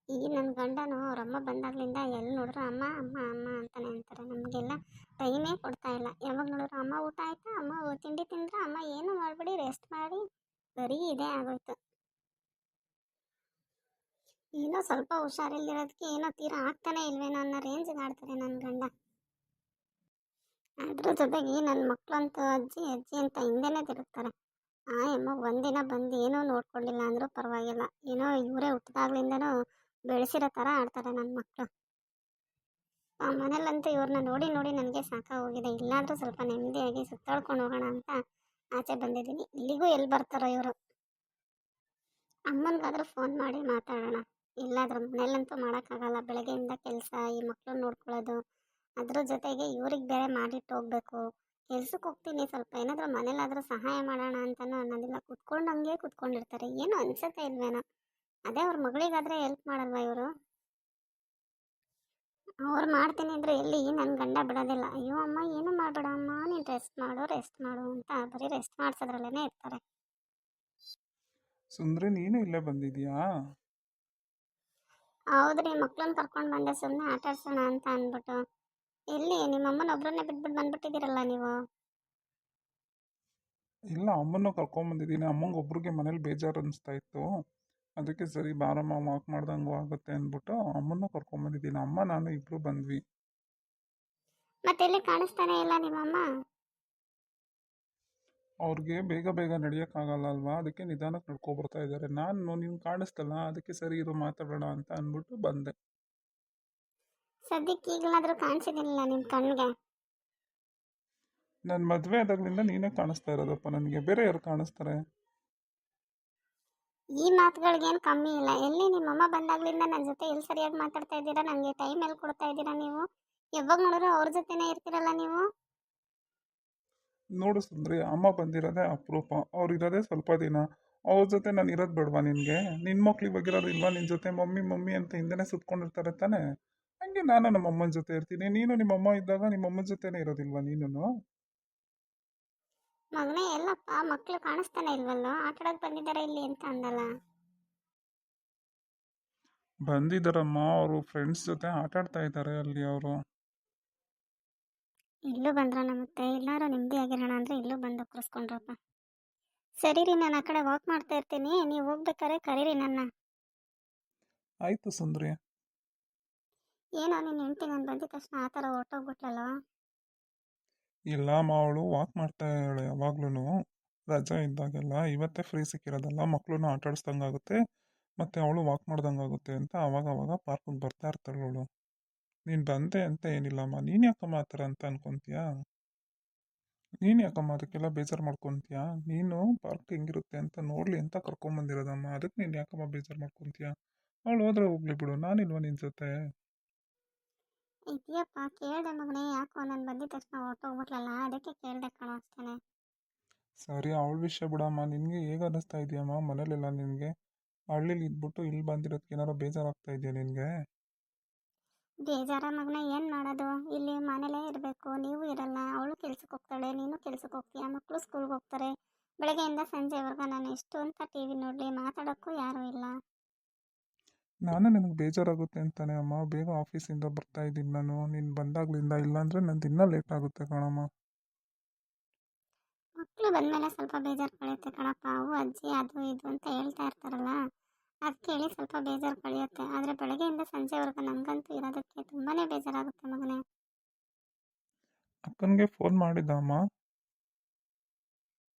ಈ ನನ್ನ ಗಂಡನು ಅವರಮ್ಮ ಬಂದಾಗ್ಲಿಂದ ಎಲ್ಲಿ ನೋಡಿದ್ರು ಅಮ್ಮ ಅಮ್ಮ ಅಮ್ಮ ಅಂತಾನೆ ಅಂತಾರೆ. ನಮಗೆಲ್ಲ ಟೈಮೇ ಕೊಡ್ತಾ ಇಲ್ಲ. ಯಾವಾಗ ನೋಡಿದ್ರು ಅಮ್ಮ ಊಟ ಆಯ್ತಾ, ಅಮ್ಮ ತಿಂಡಿ ತಿಂದ್ರ, ಅಮ್ಮ ಏನು ಮಾಡಬೇಡಿ ರೆಸ್ಟ್ ಮಾಡಿ, ಬರೀ ಇದೇ ಆಗೋಯ್ತು. ಏನೋ ಸ್ವಲ್ಪ ಹುಷಾರಿಲ್ದಿರೋದಕ್ಕೆ ಏನೋ ತೀರಾ ಆಗ್ತಾನೆ ಇಲ್ವೇನೋ ಅನ್ನೋ ರೇಂಜ್ಗೆ ಆಡ್ತಾರೆ ನನ್ನ ಗಂಡ. ಅದ್ರ ಜೊತೆಗೆ ನನ್ನ ಮಕ್ಕಳಂತೂ ಅಜ್ಜಿ ಅಜ್ಜಿ ಅಂತ ಹಿಂದೆನೇ ತಿರುಗ್ತಾರೆ. ಆ ಅಮ್ಮ ಒಂದಿನ ಬಂದು ಏನೂ ನೋಡ್ಕೊಳ್ಳಿಲ್ಲ ಅಂದರೂ ಪರವಾಗಿಲ್ಲ, ಏನೋ ಇವರೇ ಹುಟ್ಟಿದಾಗ್ಲಿಂದನೂ ಬೆಳೆಸಿರೋ ಥರ ಆಡ್ತಾರೆ ನನ್ನ ಮಕ್ಕಳು. ಆ ಮನೇಲಂತೂ ಇವ್ರನ್ನ ನೋಡಿ ನೋಡಿ ನನಗೆ ಸಾಕಾಗೋಗಿದೆ. ಇಲ್ಲಾಂದ್ರೂ ಸ್ವಲ್ಪ ನೆಮ್ಮದಿಯಾಗಿ ಸುತ್ತಾಡ್ಕೊಂಡು ಹೋಗೋಣ ಅಂತ ಆಚೆ ಬಂದಿದ್ದೀನಿ. ಇಲ್ಲಿಗೂ ಎಲ್ಲಿ ಬರ್ತಾರೋ ಇವರು. ಅಮ್ಮನಿಗಾದ್ರೂ ಫೋನ್ ಮಾಡಿ ಮಾತಾಡೋಣ. ಇಲ್ಲಾದ್ರೂ ಮನೇಲಂತೂ ಮಾಡೋಕ್ಕಾಗಲ್ಲ. ಬೆಳಗ್ಗೆಯಿಂದ ಕೆಲಸ, ಈ ಮಕ್ಕಳು ನೋಡ್ಕೊಳ್ಳೋದು, ಅದ್ರ ಜೊತೆಗೆ ಇವ್ರಿಗೆ ಬೇರೆ ಮಾಡಿಟ್ಟು ಹೋಗ್ಬೇಕು. ಕೆಲ್ಸಕ್ಕೆ ಹೋಗ್ತೀನಿ, ಸ್ವಲ್ಪ ಏನಾದರೂ ಮನೇಲಾದರೂ ಸಹಾಯ ಮಾಡೋಣ ಅಂತಲೂ ಅನ್ನೋದಿಲ್ಲ. ಕುತ್ಕೊಂಡು ಹಂಗೆ ಕುತ್ಕೊಂಡಿರ್ತಾರೆ. ಏನು ಅನ್ಸುತ್ತೆ ಇಲ್ವೇನೋ. ಅದೇ ಅವ್ರ ಮಗಳಿಗಾದರೆ ಹೆಲ್ಪ್ ಮಾಡಲ್ವಾ ಇವರು? ಅವ್ರು ಮಾಡ್ತೀನಿ ಅಂದರೆ ಎಲ್ಲಿ ನನ್ನ ಗಂಡ ಬಿಡೋದಿಲ್ಲ. ಅಯ್ಯೋ ಅಮ್ಮ ಏನು ಮಾಡಬೇಡ ಅಮ್ಮ, ನೀನು ರೆಸ್ಟ್ ಮಾಡು ಅಂತ ಬರೀ ರೆಸ್ಟ್ ಮಾಡಿಸೋದ್ರಲ್ಲೇ ಇರ್ತಾರೆ. ಸುಂದ್ರಿ, ನೀನು ಇಲ್ಲೇ ಬಂದಿದ್ಯಾ? ಹೌದ್ರಿ, ಮಕ್ಳನ್ನ ಕರ್ಕೊಂಡು ಬಂದೆ ಸುಮ್ಮನೆ ಆಟ ಆಡ್ಸೋಣ ಅಂತ ಅಂದ್ಬಿಟ್ಟು. ಎಲ್ಲಿ ನಿಮ್ಮಮ್ಮನ ಒಬ್ಬರನ್ನೇ ಬಿಟ್ಬಿಟ್ಟು ಬಂದ್ಬಿಟ್ಟಿದ್ದೀರಲ್ಲ ನೀವು? ಇಲ್ಲ, ಅಮ್ಮನ್ನು ಕರ್ಕೊಂಬಂದಿದ್ದೀನಿ. ಅಮ್ಮಂಗೆ ಒಬ್ರಿಗೆ ಮನೇಲಿ ಬೇಜಾರು ಅನಿಸ್ತಾ ಇತ್ತು. ಅದಕ್ಕೆ ಸರಿ ಬಾರಮ್ಮ ವಾಕ್ ಮಾಡ್ದಂಗೂ ಆಗುತ್ತೆ ಅಂದ್ಬಿಟ್ಟು ಅಮ್ಮನ್ನು ಕರ್ಕೊಂಬಂದಿದ್ದೀನಿ. ಅಮ್ಮ ನಾನು ಇಬ್ರು ಬಂದ್ವಿ. ಮತ್ತೆ ಎಲ್ಲಿ ಕಾಣಿಸ್ತಾನೆ ಇಲ್ಲ ನಿಮ್ಮಮ್ಮ? ಅವ್ರಿಗೆ ಬೇಗ ಬೇಗ ನಡೆಯೋಕ್ಕಾಗಲ್ಲ ಅಲ್ವಾ, ಅದಕ್ಕೆ ನಿಧಾನಕ್ಕೆ ನಡ್ಕೊಬರ್ತಾ ಇದ್ದಾರೆ. ನಾನು ನಿಮ್ಗೆ ಕಾಣಿಸ್ತಲ್ಲ, ಅದಕ್ಕೆ ಸರಿ ಇರು ಮಾತಾಡೋಣ ಅಂತ ಅಂದ್ಬಿಟ್ಟು ಬಂದೆ. ಸದ್ಯಕ್ಕೆ ಈಗಲಾದರೂ ಕಾಣಿಸಿದಿಲ್ಲ ನಿಮ್ಮ ಕಣ್ಣಿಗೆ? ನನ್ನ ಮದುವೆ ಆದಾಗ್ಲಿಂದ ನೀನೇ ಕಾಣಿಸ್ತಾ ಇರೋದಪ್ಪ ನನಗೆ, ಬೇರೆ ಯಾರು ಕಾಣಿಸ್ತಾರೆ? ಈ ಮಾತುಗಳಿಗೇನು ಕಮ್ಮಿ ಇಲ್ಲ. ಎಲ್ಲಿ ನಿಮ್ಮಮ್ಮ ಬಂದಾಗ್ಲಿಂದ ನನ್ನ ಜೊತೆ ಎಲ್ಲಿ ಸರಿಯಾಗಿ ಮಾತಾಡ್ತಾ ಇದ್ದೀರಾ? ನನಗೆ ಟೈಮ್ ಎಲ್ಲಿ ಕೊಡ್ತಾ ಇದ್ದೀರಾ ನೀವು? ಯಾವಾಗ ನೋಡಿದ್ರು ಅವ್ರ ಜೊತೆನೇ ಇರ್ತೀರಲ್ಲ ನೀವು? ನೋಡು ಸುಂದ್ರಿ, ಅಮ್ಮ ಬಂದಿರೋದೇ ಅಪರೂಪ, ಅವ್ರು ಇರೋದೇ ಸ್ವಲ್ಪ ದಿನ. ಅವ್ರ ಜೊತೆ ನಾನು ಇರೋದು ಬೇಡವಾ ನಿನಗೆ? ನಿನ್ನ ಮಕ್ಳು ಇವಾಗ ಇರೋದಿಲ್ವಾ ನಿನ್ನ ಜೊತೆ? ಮಮ್ಮಿ ಮಮ್ಮಿ ಅಂತ ಹಿಂದೆನೇ ಸುತ್ಕೊಂಡಿರ್ತಾರೆ ತಾನೆ. ಹಂಗೆ ನಾನು ನಮ್ಮ ಅಮ್ಮನ ಜೊತೆ ಇರ್ತೀನಿ. ನೀನು ನಿಮ್ಮಮ್ಮ ಇದ್ದಾಗ ನಿಮ್ಮಮ್ಮನ ಜೊತೆನೇ ಇರೋದಿಲ್ವಾ ನೀನು? ಮಗನೇ ಎಲ್ಲಪ್ಪ, ಮಕ್ಕಳು ಕಾಣಿಸ್ತಾನೆ ಇಲ್ವಲ್ಲೋ? ಆಟಾಡಕ್ಕೆ ಬಂದಿದ್ದಾರೆ ಇಲ್ಲಿ ಅಂತ ಅಂದಲ್ಲ. ಬಂದಿದ್ದಾರಮ್ಮ, ಅವರು ಫ್ರೆಂಡ್ಸ್ ಜೊತೆ ಆಟ ಆಡ್ತಾ ಇದ್ದಾರೆ ಅಲ್ಲಿ ಅವರು. ಇಲ್ಲೂ ಬಂದ್ರಣ್ಣ, ಮತ್ತೆ ಎಲ್ಲಾರು ನೆಮ್ಮದಿಯಾಗಿರೋಣ ಅಂದರೆ ಇಲ್ಲೂ ಬಂದು ಕೂರಿಸ್ಕೊಂಡ್ರಪ್ಪ. ಸರಿ ರೀ, ನಾನು ಆ ಕಡೆ ವಾಕ್ ಮಾಡ್ತಾ ಇರ್ತೀನಿ, ನೀವು ಹೋಗ್ಬೇಕಾರೆ ಕರೀರಿ ನನ್ನ. ಆಯ್ತು ಸುಂದ್ರಿ. ಏನೋ ನಿನ್ನ ಹೆಂಡತಿ ನಾನು ಬಂದಿದ ತಕ್ಷಣ ಆ ಥರ ಹೊರಟೋಗ್ಬಿಟ್ಲಲ್ಲ? ಇಲ್ಲ ಅಮ್ಮ, ಅವಳು ವಾಕ್ ಮಾಡ್ತಾ ಇದ್ದಾಳೆ ಯಾವಾಗ್ಲೂ. ರಜಾ ಇದ್ದಾಗೆಲ್ಲ. ಇವತ್ತೇ ಫ್ರೀ ಸಿಕ್ಕಿರೋದಲ್ಲ, ಮಕ್ಕಳನ್ನು ಆಟ ಆಡಿಸ್ದಂಗಾಗುತ್ತೆ ಮತ್ತು ಅವಳು ವಾಕ್ ಮಾಡ್ದಂಗಾಗುತ್ತೆ ಅಂತ ಅವಾಗ ಪಾರ್ಕಿಗೆ ಬರ್ತಾ ಇರ್ತಾಳೆ ಅವಳು. ನೀನು ಬಂದೆ ಅಂತ ಏನಿಲ್ಲಮ್ಮ, ನೀನು ಯಾಕಮ್ಮ ಆ ಥರ ಅಂತ ಅನ್ಕೊತೀಯಾ? ನೀನು ಯಾಕಮ್ಮ ಅದಕ್ಕೆಲ್ಲ ಬೇಜಾರು ಮಾಡ್ಕೊತೀಯಾ? ನೀನು ಪಾರ್ಕ್ ಹೆಂಗಿರುತ್ತೆ ಅಂತ ನೋಡಲಿ ಅಂತ ಕರ್ಕೊಂಬಂದಿರೋದಮ್ಮ, ಅದಕ್ಕೆ ನೀನು ಯಾಕಮ್ಮ ಬೇಜಾರು ಮಾಡ್ಕೊತೀಯಾ? ಅವಳು ಹೋದ್ರೆ ಹೋಗ್ಲಿ ಬಿಡು, ನಾನಿಲ್ವ ನಿನ್ನ ಜೊತೆ? ಇದೆಯಪ್ಪ, ಕೇಳಿದೆ ಮಗನೇ, ಯಾಕೋ ನಾನು ಬಂದಿದ ತಕ್ಷಣ ಹೊರಟೋಗ್ಬಿಟ್ಲಲ್ಲ, ಅದಕ್ಕೆ ಕೇಳಿದೆ ಕಣ ಅಷ್ಟೇ. ಸರಿ, ಅವಳ ವಿಷಯ ಬಿಡಮ್ಮ. ನಿನಗೆ ಹೇಗೆ ಅನ್ನಿಸ್ತಾ ಇದೆಯಮ್ಮ ಮನೇಲೆಲ್ಲ ನಿನಗೆ? ಹಳ್ಳಿಲಿ ಇದ್ಬಿಟ್ಟು ಇಲ್ಲಿ ಬಂದಿರೋದಕ್ಕೆ ಏನಾರು ಬೇಜಾರಾಗ್ತಾ ಇದೆಯಾ ನಿನಗೆ? ಬೇಜಾರ ಮಗನೇ, ಏನು ಮಾಡೋದು? ಇಲ್ಲಿ ಮನೇಲೇ ಇರಬೇಕು, ನೀವು ಇರಲ್ಲ. ಅವಳು ಕೆಲ್ಸಕ್ಕೆ ಹೋಗ್ತಾಳೆ, ನೀನು ಕೆಲ್ಸಕ್ಕೆ ಹೋಗ್ತೀಯ, ಮಕ್ಕಳು ಸ್ಕೂಲ್ಗೆ ಹೋಗ್ತಾರೆ. ಬೆಳಗ್ಗೆಯಿಂದ ಸಂಜೆವರೆಗೂ ನಾನು ಎಷ್ಟು ಅಂತ ಟಿ ವಿ ನೋಡಲಿ, ಮಾತಾಡೋಕ್ಕೂ ಯಾರೂ ಇಲ್ಲ. ನಾನು ನನಗೆ ಬೇಜಾರಾಗುತ್ತೆ ಅಂತಾನೆ ಅಮ್ಮ ಬೇಗ ಆಫೀಸಿಂದ ಬರ್ತಾ ಇದ್ದೀನಿ ನಾನು. ನೀನು ಬಂದಾಗ್ಲಿಂದ, ಇಲ್ಲಾಂದರೆ ನಂದು ಇನ್ನೂ ಲೇಟ್ ಆಗುತ್ತೆ ಕಣಮ್ಮ. ಮಕ್ಕಳು ಬಂದಮೇಲೆ ಸ್ವಲ್ಪ ಬೇಜಾರು ಕಳೆಯುತ್ತೆ ಕಣಪ್ಪ. ಅವು ಅಜ್ಜಿ ಅದು ಇದು ಅಂತ ಹೇಳ್ತಾ ಇರ್ತಾರಲ್ಲ, ಅದು ಕೇಳಿ ಸ್ವಲ್ಪ ಬೇಜಾರು ಕಳೆಯುತ್ತೆ. ಆದರೆ ಬೆಳಗ್ಗೆಯಿಂದ ಸಂಜೆವರೆಗೂ ನನಗಂತೂ ಇರೋದಕ್ಕೆ ತುಂಬಾ ಬೇಜಾರಾಗುತ್ತೆ ಮಗನೇ. ಅಕ್ಕನಿಗೆ ಫೋನ್ ಮಾಡಿದ್ದ ಅಮ್ಮ?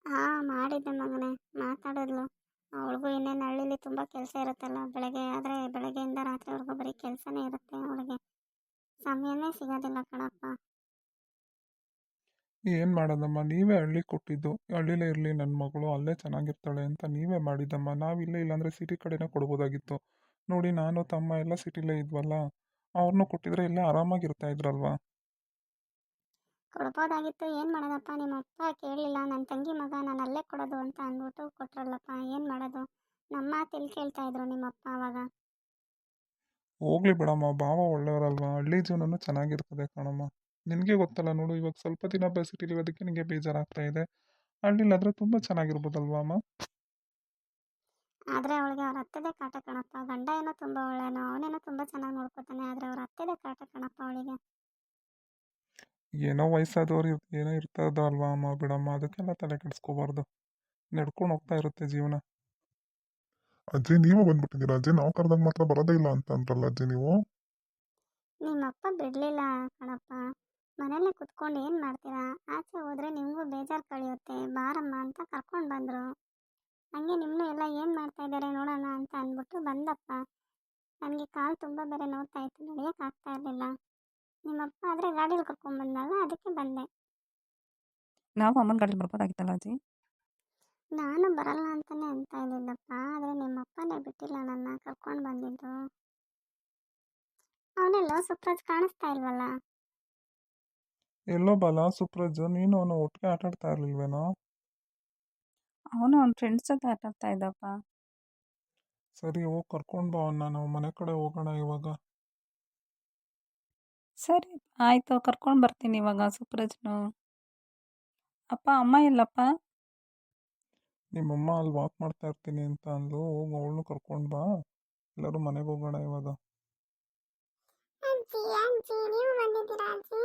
ಹಾಂ, ಮಾಡಿದ್ದೆ ಮಗನೇ, ಮಾತಾಡಿದ್ಲು. ಅವಳಿಗೂ ಇನ್ನೇನು ಹಳ್ಳಿಲಿ ತುಂಬ ಕೆಲಸ ಇರುತ್ತಲ್ಲ, ಬೆಳಗ್ಗೆ ಆದರೆ ಬೆಳಗ್ಗೆಯಿಂದ ರಾತ್ರಿವರೆಗೂ ಬರೀ ಕೆಲಸನೇ ಇರುತ್ತೆ ಅವಳಿಗೆ. ಸಮಯನೇ ಸಿಗೋದಿಲ್ಲ ಕಣಪ್ಪ. ಏನು ಮಾಡೋದಮ್ಮ, ನೀವೇ ಹಳ್ಳಿ ಕೊಟ್ಟಿದ್ದು. ಹಳ್ಳಿಲೇ ಇರಲಿ ನನ್ನ ಮಗಳು, ಅಲ್ಲೇ ಚೆನ್ನಾಗಿರ್ತಾಳೆ ಅಂತ ನೀವೇ ಮಾಡಿದ್ದಮ್ಮ. ನಾವಿಲ್ಲೇ ಇಲ್ಲಾಂದರೆ ಸಿಟಿ ಕಡೆನೇ ಕೊಡ್ಬೋದಾಗಿತ್ತು. ನೋಡಿ, ನಾನು ತಮ್ಮ ಎಲ್ಲ ಸಿಟಿಲೇ ಇದ್ವಲ್ಲ, ಅವ್ರನ್ನೂ ಕೊಟ್ಟಿದ್ರೆ ಇಲ್ಲೇ ಆರಾಮಾಗಿರ್ತಾ ಇದ್ರಲ್ವಾ? ಕೊಡ್ಬೋದಾಗಿತ್ತು, ಏನು ಮಾಡೋದಪ್ಪ, ನಿಮ್ಮ ಅಪ್ಪ ಕೇಳಲಿಲ್ಲ. ನನ್ನ ತಂಗಿ ಮಗ ನಾನು ಅಲ್ಲೇ ಕೊಡೋದು ಅಂತ ಅಂದ್ಬಿಟ್ಟು ಕೊಟ್ರಲ್ಲಪ್ಪ. ಏನು ಮಾಡೋದು? ನಮ್ಮ ಮಾತು ಎಲ್ಲಿ ಕೇಳ್ತಾ ಇದ್ರು ನಿಮ್ಮಪ್ಪ ಅವಾಗ? ಹೋಗ್ಲಿ ಬಿಡಮ್ಮ, ಭಾವ ಒಳ್ಳೆಯವರಲ್ವಾ, ಹಳ್ಳಿ ಜೀವನನೂ ಚೆನ್ನಾಗಿರ್ತದೆ ಕಣಮ್ಮ. ನಿನಗೆ ಗೊತ್ತಲ್ಲ ನೋಡು, ಇವಾಗ ಸ್ವಲ್ಪ ದಿನ ಸಿಟಿಲಿ ಇರೋದಕ್ಕೆ ನಿನಗೆ ಬೇಜಾರಾಗ್ತಾ ಇದೆ. ಹಳ್ಳಿಲಾದ್ರೆ ತುಂಬ ಚೆನ್ನಾಗಿರ್ಬೋದಲ್ವಾ ಅಮ್ಮ? ಆದರೆ ಅವಳಿಗೆ ಅವ್ರ ಅತ್ತೆದೇ ಕಾಟ ಕಣಪ್ಪ. ಗಂಡ ಏನೋ ತುಂಬ ಒಳ್ಳೆಯನು, ಅವನೇನೋ ತುಂಬ ಚೆನ್ನಾಗಿ ನೋಡ್ಕೊತಾನೆ, ಆದರೆ ಅವ್ರ ಅತ್ತೆದೇ ಕಾಟ ಕಣಪ್ಪ ಅವಳಿಗೆ. ಏನೋ ವಯಸ್ಸಾದವ್ರು ಏನೋ ಇರ್ತದ ಅಲ್ವಾ ಅಮ್ಮ, ಬಿಡಮ್ಮ, ಅದಕ್ಕೆಲ್ಲ ತಲೆ ಕೆಡಿಸ್ಕೋಬಾರ್ದು. ನಡ್ಕೊಂಡು ಹೋಗ್ತಾ ಇರುತ್ತೆ ಜೀವನ. ಅಜ್ಜಿ ನೀವು ಬಂದ್ಬಿಟ್ಟಿದ್ದೀರಾ ಅಜ್ಜಿ, ನಾವು ಕರೆದಾಗ ಮಾತ್ರ ಬರೋದೇ ಇಲ್ಲ ಅಂತ ಅಂದ್ರಲ್ಲ ಅಜ್ಜಿ ನೀವು. ನಿಮ್ಮಪ್ಪ ಬಿಡಲಿಲ್ಲ ಕಣಪ್ಪ. ಮನೇಲೆ ಕುತ್ಕೊಂಡು ಏನು ಮಾಡ್ತೀರಾ, ಆಚೆ ಹೋದರೆ ನಿಮಗೂ ಬೇಜಾರು ಕಳೆಯುತ್ತೆ, ಬಾರಮ್ಮ ಅಂತ ಕರ್ಕೊಂಡು ಬಂದರು. ಹಂಗೆ ನಿಮ್ಮನ್ನು ಎಲ್ಲ ಏನು ಮಾಡ್ತಾ ಇದ್ದಾರೆ ನೋಡೋಣ ಅಂತ ಅಂದ್ಬಿಟ್ಟು ಬಂದಪ್ಪ. ನನಗೆ ಕಾಲು ತುಂಬ ಬೇರೆ ನೋವ್ತಾ ಇತ್ತು, ನಡೆಯೋಕ್ಕಾಗ್ತಾ ಇರಲಿಲ್ಲ. ನಿಮ್ಮಪ್ಪ ಆದರೆ ಗಾಡೀಲಿ ಕರ್ಕೊಂಡ್ಬಂದಲ್ಲ, ಅದಕ್ಕೆ ಬಂದೆ. ನಾವು ಅಮ್ಮನ ಗಾಡೀಲಿ ಬರ್ಬೋದಾಗಿತ್ತಲ್ಲ ಅಜ್ಜಿ. ನಾನು ಬರಲ್ಲ ಅಂತಲೇ ಅಂತ ಇದ್ದಿದ್ದಪ್ಪ, ಆದರೆ ನಿಮ್ಮಪ್ಪನೇ ಬಿಟ್ಟಿಲ್ಲ ನನ್ನ ಕರ್ಕೊಂಡು ಬಂದಿದ್ದು. ಅವನೆಲ್ಲೋ ಸುಪ್ರಾಜ್ ಕಾಣಿಸ್ತಾ ಇಲ್ವಲ್ಲ. ಎಲ್ಲೋ ಬಾಲ ಸುಪ್ರಜ್, ನೀನು ಅವನು ಒಟ್ಟಿಗೆ ಆಟ ಆಡ್ತಾ ಇರ್ಲಿಲ್ವೇನೋ? ಅವನು ಅವ್ನ ಫ್ರೆಂಡ್ಸ್ ಜೊತೆ ಆಟ ಆಡ್ತಾ ಇದ್ದಪ್ಪ. ಸರಿ ಹೋಗಿ ಕರ್ಕೊಂಡು ಬಾ ಅವನ್ನ, ನಾವು ಮನೆ ಕಡೆ ಹೋಗೋಣ ಇವಾಗ. ಸರಿ ಆಯಿತು, ಕರ್ಕೊಂಡು ಬರ್ತೀನಿ ಇವಾಗ ಸುಪ್ರಜ್ನು. ಅಪ್ಪ ಅಮ್ಮ ಎಲ್ಲಪ್ಪ? ನಿಮ್ಮಮ್ಮ ಅಲ್ಲಿ ವಾಕ್ ಮಾಡ್ತಾ ಇರ್ತೀನಿ ಅಂತ ಅಂದ್ಲು, ಹೋಗಿ ಅವಳನ್ನು ಕರ್ಕೊಂಡು ಬಾ, ಎಲ್ಲರೂ ಮನೆಗೆ ಹೋಗೋಣ ಇವಾಗ. ಅಜ್ಜಿ ಅಜ್ಜಿ ನೀವು ಬಂದಿದ್ದೀರಾ ಅಜ್ಜಿ?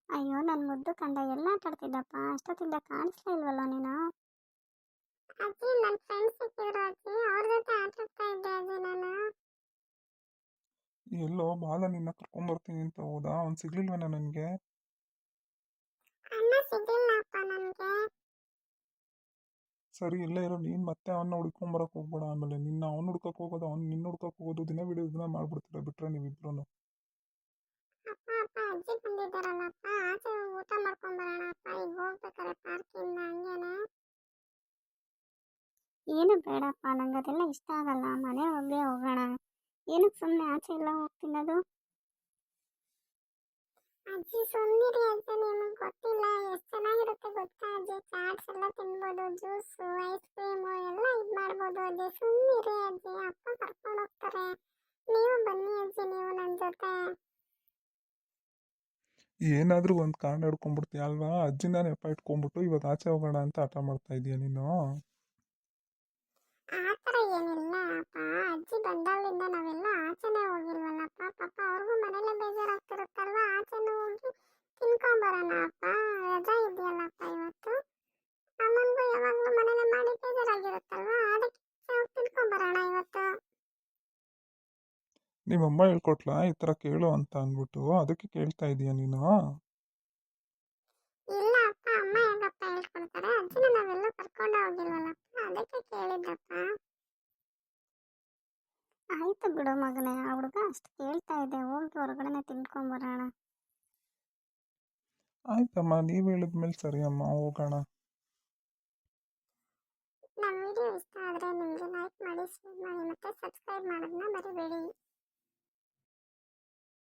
ಅಯ್ಯೋ ನನ್ನ ಮುದ್ದು ಕಂದ ಎಲ್ಲ ಆಟ ಆಡ್ತಿದ್ದಪ್ಪ, ಅಷ್ಟೊತ್ತಿಂದ ಕಾಣಿಸ್ಲೇ ಇಲ್ವಲ್ಲ ನೀನು? ಅಜ್ಜಿ ನನ್ನ ಫ್ರೆಂಡ್ಸ್ ಸಿಕ್ಕಿದ್ರು ಅಜ್ಜಿ, ಅವ್ರ ಜೊತೆ ಆಟ ಆಡ್ತಾ ಇದ್ದೆ ಅಜ್ಜಿ ನಾನು. ಎಲ್ಲೋ ಬಾಲ ನಿನ್ನ ಕರ್ಕೊಂಬರ್ತೀನಿ ಅಂತ ಹೋದ, ಅವ್ನು ಸಿಗ್ಲಿಲ್ವೇನೋ ನನಗೆ? ಅಣ್ಣ ಸಿಗ್ಲಿಲ್ಲಪ್ಪ ನನಗೆ. ಸರಿ ಇಲ್ಲೇ ಇರೋ, ನೀನು ಮತ್ತೆ ಅವನ್ನ ಹುಡ್ಕೊಂಬರಕ್ಕೆ ಹೋಗ್ಬೇಡ. ಆಮೇಲೆ ನಿನ್ನ ಅವ್ನು ಹುಡ್ಕಕ್ಕೆ ಹೋಗೋದು, ಅವ್ನು ನಿನ್ನ ಹುಡ್ಕಕ್ಕೆ ಹೋಗೋದು, ದಿನ ಬಿಡು ಇದನ್ನ ಮಾಡ್ಬಿಡ್ತೀರ ಬಿಟ್ರೆ ನೀವಿಬ್ರು. ಅಪ್ಪ ಅಪ್ಪ ಅಜ್ಜಿ ಬಂದಿದ್ದಾರಲ್ಲಪ್ಪ, ಆಚೆ ಹೋಗಿ ಊಟ ಮಾಡ್ಕೊಂಡ್ ಬರೋಣ ಅಪ್ಪ, ಈಗ ಹೋಗ್ಬೇಕಾರೆ ಪಾರ್ಕಿಂದ ಹಂಗೇನೆ. ಏನು ಬೇಡಪ್ಪ, ನಂಗೆ ಅದೆಲ್ಲ ಇಷ್ಟ ಆಗಲ್ಲ, ಮನೆ ಒಬ್ಬೇ ಹೋಗೋಣ. ಏನಕ್ಕೆ ಸುಮ್ಮನೆ ಆಚೆ ಎಲ್ಲ ಹೋಗಿ ತಿನ್ನೋದು? ಅಜ್ಜಿ ಸುಮ್ಮನಿರಿ ಅಜ್ಜಿ, ನಿಮಗೆ ಗೊತ್ತಿಲ್ಲ ಎಷ್ಟು ಚೆನ್ನಾಗಿರುತ್ತೆ ಗೊತ್ತಾ ಅಜ್ಜಿ, ಚಾಟ್ಸ್ ಎಲ್ಲ ತಿನ್ಬೋದು, ಜ್ಯೂಸು ಐಸ್ ಕ್ರೀಮು ಎಲ್ಲ ಇದು ಮಾಡ್ಬೋದು ಅಜ್ಜಿ. ಸುಮ್ಮನಿರಿ ಅಜ್ಜಿ, ಅಪ್ಪ ಕರ್ಕೊಂಡು ಹೋಗ್ತಾರೆ, ನೀವು ಬನ್ನಿ ಅಜ್ಜಿ ನೀವು ನನ್ನ ಜೊತೆ. ಏನಾದರೂ ಒಂದು ಕಾರಣ ಹಿಡ್ಕೊಂಡ್ಬಿಡ್ತೀಯ ಅಲ್ವಾ? ಅಜ್ಜಿನ ನೆಪ ಇಟ್ಕೊಂಡ್ಬಿಟ್ಟು ಇವಾಗ ಆಚೆ ಹೋಗೋಣ ಅಂತ ಹಠ ಮಾಡ್ತಾ ಇದೀಯ ನೀನು. ಆ ಥರ ಏನಿಲ್ಲ ಅಪ್ಪ, ಅಜ್ಜಿ ಬಂದಾಗಲಿಂದ ನಾವೆಲ್ಲ ಆಚೆನೇ ಹೋಗಿಲ್ವಲ್ಲಪ್ಪ, ಪಾಪ ಅವ್ರಿಗೂ ಮನೇಲೆ ಬೇಜಾರಾಗ್ತಿರುತ್ತಲ್ವ, ಆಚೆನೂ ಹೋಗಿ ತಿನ್ಕೊಂಬರೋಣ ಅಪ್ಪ, ರಜಾ ಇದೆಯಲ್ಲಪ್ಪ ಇವತ್ತು. ಅಮ್ಮನಿಗೂ ಯಾವಾಗಲೂ ಮನೇಲೆ ಮಾಡಿ ಬೇಜಾರಾಗಿರುತ್ತಲ್ವ, ಅದಕ್ಕೆ ಹೋಗಿ ತಿನ್ಕೊಂಬರೋಣ ಇವತ್ತು. ನಿಮ್ಮಮ್ಮ ಹೇಳ್ಕೊಟ್ಲಾ ಈ ಥರ ಕೇಳು ಅಂತ ಅಂದ್ಬಿಟ್ಟು, ಅದಕ್ಕೆ ಕೇಳ್ತಾ ಇದೀಯ ನೀನು? ಇಲ್ಲ ಅಪ್ಪ, ಅಮ್ಮ ಹೇಗಪ್ಪ ಹೇಳ್ಕೊಡ್ತಾರೆ, ಅಜ್ಜಿನ ನಾವೆಲ್ಲ ಕರ್ಕೊಂಡು ಹೋಗಿಲ್ವಲ್ಲಪ್ಪ, ಅದಕ್ಕೆ ಕೇಳಿದ್ದಪ್ಪ. ಆಯ್ತು ಬಿಡು ಮಗನೇ, ಆ ಹುಡುಗ ಅಷ್ಟು ಕೇಳ್ತಾ ಇದೆ, ಹೋಗಿ ಹೊರಗಡೆನೆ ತಿನ್ಕೊಂಬರೋಣ. ಆಯ್ತಮ್ಮ, ನೀವು ಹೇಳಿದ್ಮೇಲೆ ಸರಿ ಅಮ್ಮ, ಹೋಗೋಣ. ನಮ್ಮ ವಿಡಿಯೋ ಇಷ್ಟ ಆದರೆ ನಿಮಗೆ ಲೈಕ್ ಮಾಡಿ, ಶೇರ್ ಮಾಡಿ ಮತ್ತು ಸಬ್ಸ್ಕ್ರೈಬ್ ಮಾಡೋದನ್ನ ಮರಿಬೇಡಿ.